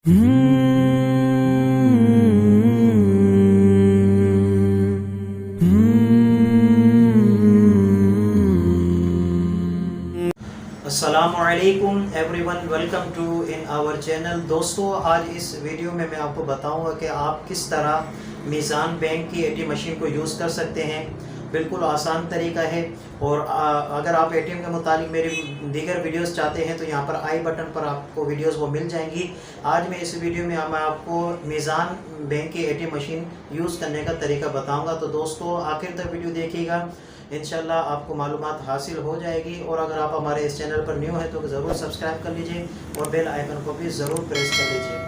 अस्सलामुअलैकुम everyone, welcome to in our channel. दोस्तों, आज इस वीडियो में मैं आपको बताऊंगा कि आप किस तरह मीज़ान बैंक की एटीएम मशीन को यूज़ कर सकते हैं। बिल्कुल आसान तरीका है। और अगर आप एटीएम के मुतालिक मेरी दीगर वीडियोस चाहते हैं तो यहाँ पर आई बटन पर आपको वीडियोस वो मिल जाएंगी। आज मैं इस वीडियो में मैं आपको मीज़ान बैंक की एटीएम मशीन यूज़ करने का तरीका बताऊँगा। तो दोस्तों, आखिर तक वीडियो देखिएगा, इंशाल्लाह आपको मालूमात हासिल हो जाएगी। और अगर आप हमारे इस चैनल पर न्यू हैं तो ज़रूर सब्सक्राइब कर लीजिए और बेल आइकन को भी ज़रूर प्रेस कर लीजिए।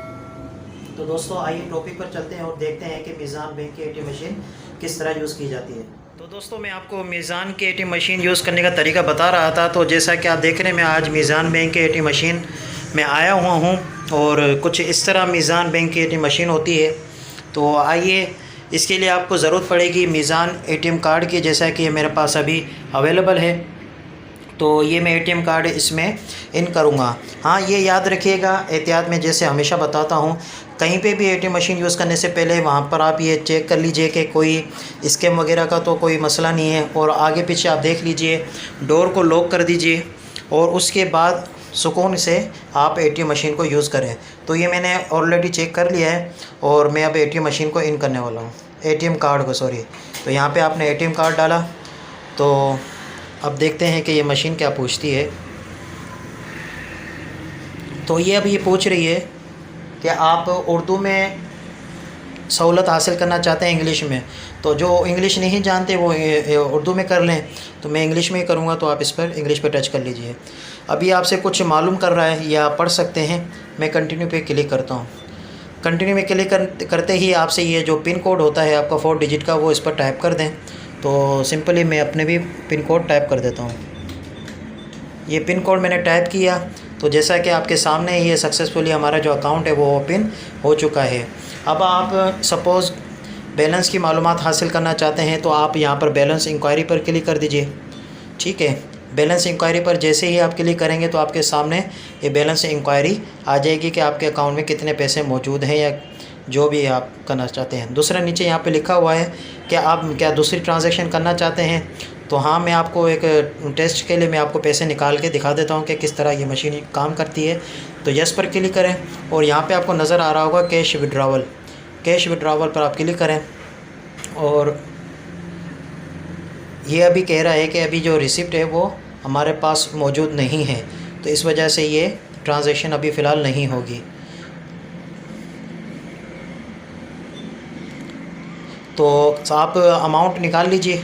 तो दोस्तों, आइए टॉपिक पर चलते हैं और देखते हैं कि मीज़ान बैंक की एटीएम मशीन किस तरह यूज़ की जाती है। तो दोस्तों, मैं आपको मीज़ान की एटीएम मशीन यूज़ करने का तरीका बता रहा था। तो जैसा कि आप देख रहे हैं, मैं आज मीज़ान बैंक की एटीएम मशीन में आया हुआ हूँ और कुछ इस तरह मीज़ान बैंक की एटीएम मशीन होती है। तो आइए, इसके लिए आपको ज़रूरत पड़ेगी मीज़ान एटीएम कार्ड की, जैसा कि ये मेरे पास अभी अवेलेबल है। तो ये मैं एटीएम कार्ड इसमें इन करूँगा। हाँ, ये याद रखिएगा, एहतियात में जैसे हमेशा बताता हूँ, कहीं पे भी एटीएम मशीन यूज़ करने से पहले वहाँ पर आप ये चेक कर लीजिए कि कोई स्कैम वगैरह का तो कोई मसला नहीं है। और आगे पीछे आप देख लीजिए, डोर को लॉक कर दीजिए और उसके बाद सुकून से आप एटीएम मशीन को यूज़ करें। तो ये मैंने ऑलरेडी चेक कर लिया है और मैं अब एटीएम मशीन को इन करने वाला हूँ, एटीएम कार्ड को, सॉरी। तो यहाँ पे आपने एटीएम कार्ड डाला। तो अब देखते हैं कि ये मशीन क्या पूछती है। तो ये अब ये पूछ रही है कि आप उर्दू में सहूलत हासिल करना चाहते हैं इंग्लिश में। तो जो इंग्लिश नहीं जानते वो उर्दू में कर लें। तो मैं इंग्लिश में ही करूँगा, तो आप इस पर इंग्लिश पे टच कर लीजिए। अभी आपसे कुछ मालूम कर रहा है, या आप पढ़ सकते हैं। मैं कंटिन्यू पे क्लिक करता हूँ। कंटिन्यू में क्लिक करते ही आपसे ये जो पिन कोड होता है आपका 4 डिजिट का, वो इस पर टाइप कर दें। तो सिंपली मैं अपने भी पिन कोड टाइप कर देता हूँ। ये पिन कोड मैंने टाइप किया। तो जैसा कि आपके सामने ये सक्सेसफुली हमारा जो अकाउंट है वो ओपन हो चुका है। अब आप सपोज़ बैलेंस की मालूमात हासिल करना चाहते हैं तो आप यहाँ पर बैलेंस इंक्वायरी पर क्लिक कर दीजिए। ठीक है, बैलेंस इंक्वायरी पर जैसे ही आप क्लिक करेंगे तो आपके सामने ये बैलेंस इंक्वायरी आ जाएगी कि आपके अकाउंट में कितने पैसे मौजूद हैं या जो भी आप करना चाहते हैं। दूसरा नीचे यहाँ पे लिखा हुआ है कि आप क्या दूसरी ट्रांजैक्शन करना चाहते हैं। तो हाँ, मैं आपको एक टेस्ट के लिए मैं आपको पैसे निकाल के दिखा देता हूँ कि किस तरह ये मशीन काम करती है। तो यस पर क्लिक करें और यहाँ पे आपको नज़र आ रहा होगा कैश विड्रावल। कैश विड्रावल पर आप क्लिक करें और ये अभी कह रहा है कि अभी जो रिसिप्ट है वो हमारे पास मौजूद नहीं है, तो इस वजह से ये ट्रांजैक्शन अभी फ़िलहाल नहीं होगी। तो आप अमाउंट निकाल लीजिए।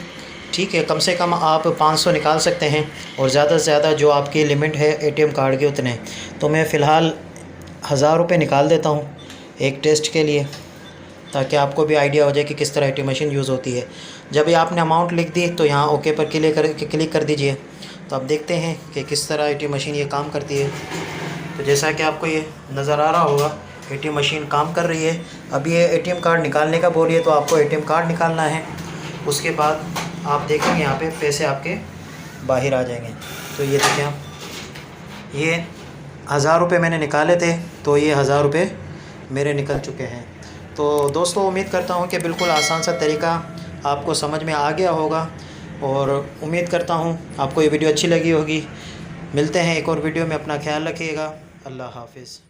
ठीक है, कम से कम आप 500 निकाल सकते हैं और ज़्यादा से ज़्यादा जो आपकी लिमिट है एटीएम कार्ड के उतने। तो मैं फ़िलहाल 1000 रुपये निकाल देता हूँ एक टेस्ट के लिए, ताकि आपको भी आइडिया हो जाए कि किस तरह एटीएम मशीन यूज़ होती है। जब ये आपने अमाउंट लिख दी तो यहाँ ओके पर क्लिक कर दीजिए। तो आप देखते हैं कि किस तरह एटीएम मशीन ये काम करती है। तो जैसा कि आपको ये नज़र आ रहा होगा, एटीएम मशीन काम कर रही है। अब ये एटीएम कार्ड निकालने का बोल रही है, तो आपको एटीएम कार्ड निकालना है। उसके बाद आप देखेंगे यहाँ पे पैसे आपके बाहर आ जाएंगे। तो ये देखें आप, ये 1000 रुपये मैंने निकाले थे, तो ये 1000 रुपये मेरे निकल चुके हैं। तो दोस्तों, उम्मीद करता हूँ कि बिल्कुल आसान सा तरीका आपको समझ में आ गया होगा और उम्मीद करता हूँ आपको ये वीडियो अच्छी लगी होगी। मिलते हैं एक और वीडियो में, अपना ख्याल रखिएगा। अल्लाह हाफिज़।